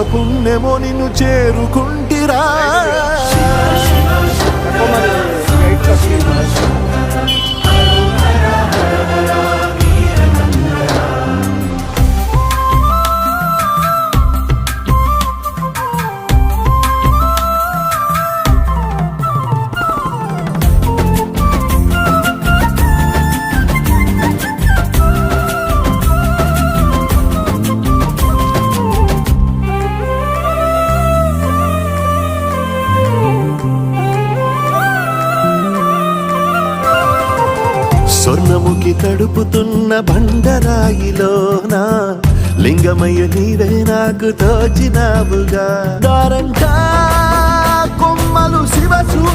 పుణ్యమో నిన్ను చేరుకుంటిరా. స్వర్ణముఖి తడుపుతున్న బండరాయిలోనా లింగమయ్య నీవే నాకు తోచినావుగా. దారంటా కొమ్మలు శివ